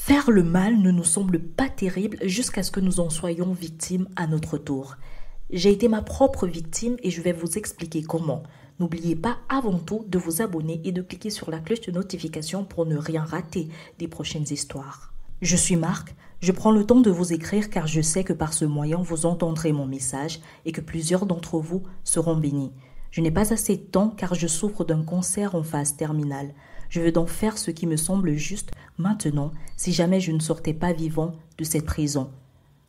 Faire le mal ne nous semble pas terrible jusqu'à ce que nous en soyons victimes à notre tour. J'ai été ma propre victime et je vais vous expliquer comment. N'oubliez pas avant tout de vous abonner et de cliquer sur la cloche de notification pour ne rien rater des prochaines histoires. Je suis Marc, je prends le temps de vous écrire car je sais que par ce moyen vous entendrez mon message et que plusieurs d'entre vous seront bénis. Je n'ai pas assez de temps car je souffre d'un cancer en phase terminale. Je veux donc faire ce qui me semble juste maintenant si jamais je ne sortais pas vivant de cette prison.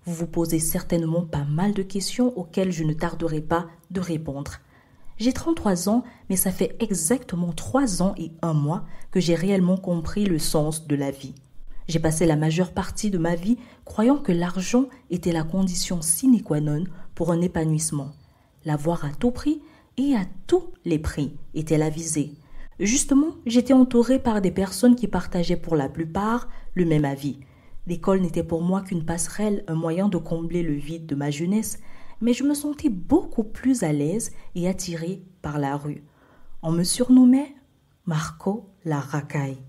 Vous vous posez certainement pas mal de questions auxquelles je ne tarderai pas de répondre. J'ai 33 ans, mais ça fait exactement 3 ans et 1 mois que j'ai réellement compris le sens de la vie. J'ai passé la majeure partie de ma vie croyant que l'argent était la condition sine qua non pour un épanouissement. L'avoir à tout prix et à tous les prix était la visée. Justement, j'étais entourée par des personnes qui partageaient pour la plupart le même avis. L'école n'était pour moi qu'une passerelle, un moyen de combler le vide de ma jeunesse, mais je me sentais beaucoup plus à l'aise et attirée par la rue. On me surnommait Marco la racaille.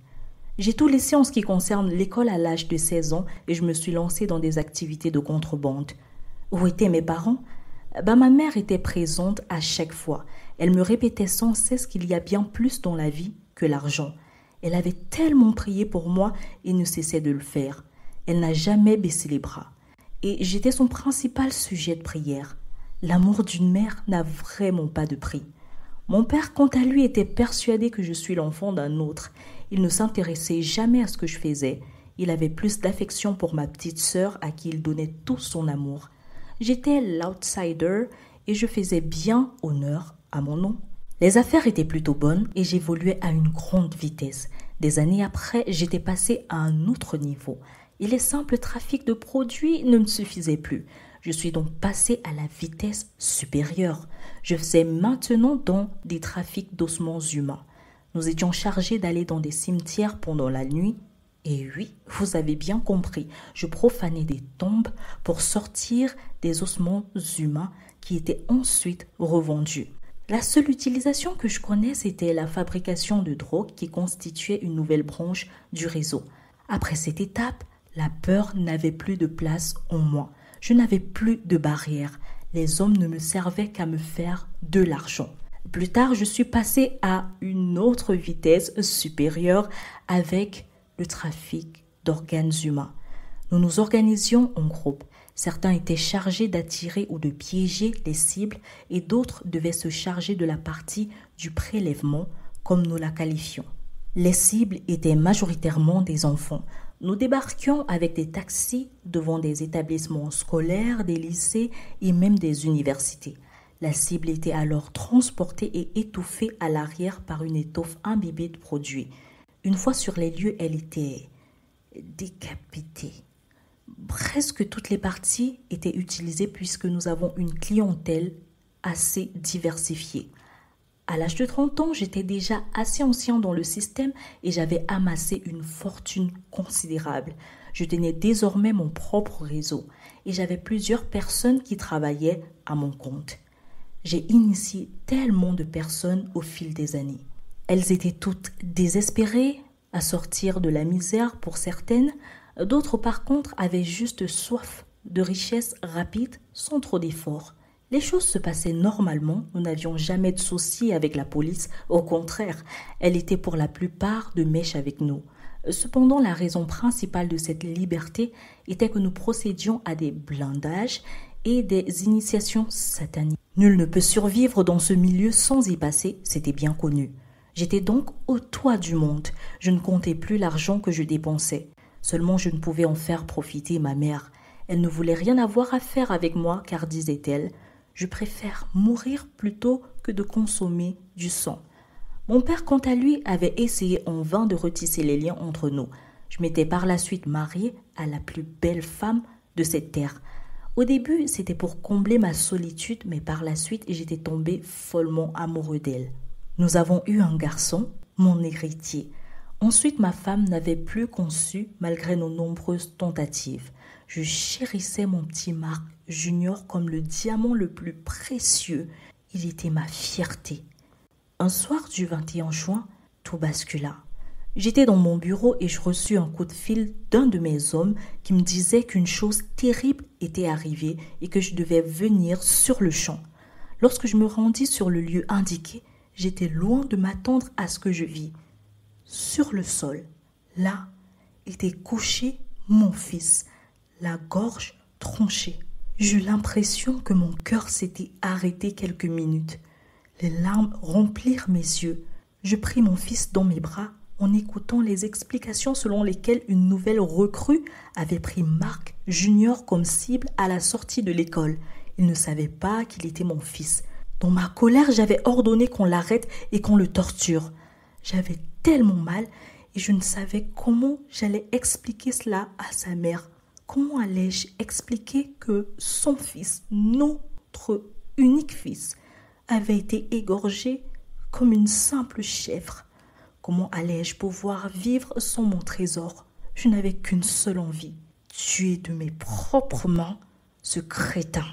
J'ai tout laissé en ce qui concerne l'école à l'âge de 16 ans et je me suis lancée dans des activités de contrebande. Où étaient mes parents ? Ma mère était présente à chaque fois. Elle me répétait sans cesse qu'il y a bien plus dans la vie que l'argent. Elle avait tellement prié pour moi et ne cessait de le faire. Elle n'a jamais baissé les bras. Et j'étais son principal sujet de prière. L'amour d'une mère n'a vraiment pas de prix. Mon père, quant à lui, était persuadé que je suis l'enfant d'un autre. Il ne s'intéressait jamais à ce que je faisais. Il avait plus d'affection pour ma petite sœur à qui il donnait tout son amour. J'étais l'outsider et je faisais bien honneur à mon nom. Les affaires étaient plutôt bonnes et j'évoluais à une grande vitesse. Des années après, j'étais passée à un autre niveau. Et les simples trafics de produits ne me suffisaient plus. Je suis donc passée à la vitesse supérieure. Je faisais maintenant dans des trafics d'ossements humains. Nous étions chargés d'aller dans des cimetières pendant la nuit. Et oui, vous avez bien compris, je profanais des tombes pour sortir des ossements humains qui étaient ensuite revendus. La seule utilisation que je connais, c'était la fabrication de drogue qui constituait une nouvelle branche du réseau. Après cette étape, la peur n'avait plus de place en moi. Je n'avais plus de barrière. Les hommes ne me servaient qu'à me faire de l'argent. Plus tard, je suis passée à une autre vitesse supérieure avec le trafic d'organes humains. Nous nous organisions en groupe. Certains étaient chargés d'attirer ou de piéger les cibles et d'autres devaient se charger de la partie du prélèvement, comme nous la qualifions. Les cibles étaient majoritairement des enfants. Nous débarquions avec des taxis devant des établissements scolaires, des lycées et même des universités. La cible était alors transportée et étouffée à l'arrière par une étoffe imbibée de produits. Une fois sur les lieux, elle était décapitée. Presque toutes les parties étaient utilisées puisque nous avons une clientèle assez diversifiée. À l'âge de 30 ans, j'étais déjà assez ancien dans le système et j'avais amassé une fortune considérable. Je tenais désormais mon propre réseau et j'avais plusieurs personnes qui travaillaient à mon compte. J'ai initié tellement de personnes au fil des années. Elles étaient toutes désespérées à sortir de la misère pour certaines. D'autres, par contre, avaient juste soif de richesse rapide sans trop d'efforts. Les choses se passaient normalement, nous n'avions jamais de soucis avec la police, au contraire, elle était pour la plupart de mèche avec nous. Cependant, la raison principale de cette liberté était que nous procédions à des blindages et des initiations sataniques. Nul ne peut survivre dans ce milieu sans y passer, c'était bien connu. J'étais donc au toit du monde, je ne comptais plus l'argent que je dépensais. Seulement je ne pouvais en faire profiter ma mère. Elle ne voulait rien avoir à faire avec moi car, disait-elle, je préfère mourir plutôt que de consommer du sang. Mon père, quant à lui, avait essayé en vain de retisser les liens entre nous. Je m'étais par la suite mariée à la plus belle femme de cette terre. Au début, c'était pour combler ma solitude, mais par la suite, j'étais tombé follement amoureux d'elle. Nous avons eu un garçon, mon héritier. Ensuite, ma femme n'avait plus conçu malgré nos nombreuses tentatives. Je chérissais mon petit Marc Junior comme le diamant le plus précieux. Il était ma fierté. Un soir du 21 juin, tout bascula. J'étais dans mon bureau et je reçus un coup de fil d'un de mes hommes qui me disait qu'une chose terrible était arrivée et que je devais venir sur le champ. Lorsque je me rendis sur le lieu indiqué, j'étais loin de m'attendre à ce que je vis. Sur le sol, là, était couché mon fils, la gorge tranchée. J'eus l'impression que mon cœur s'était arrêté quelques minutes. Les larmes remplirent mes yeux. Je pris mon fils dans mes bras en écoutant les explications selon lesquelles une nouvelle recrue avait pris Marc Junior comme cible à la sortie de l'école. Il ne savait pas qu'il était mon fils. Dans ma colère, j'avais ordonné qu'on l'arrête et qu'on le torture. J'avais tellement mal et je ne savais comment j'allais expliquer cela à sa mère. Comment allais-je expliquer que son fils, notre unique fils, avait été égorgé comme une simple chèvre? Comment allais-je pouvoir vivre sans mon trésor? Je n'avais qu'une seule envie, tuer de mes propres mains ce crétin.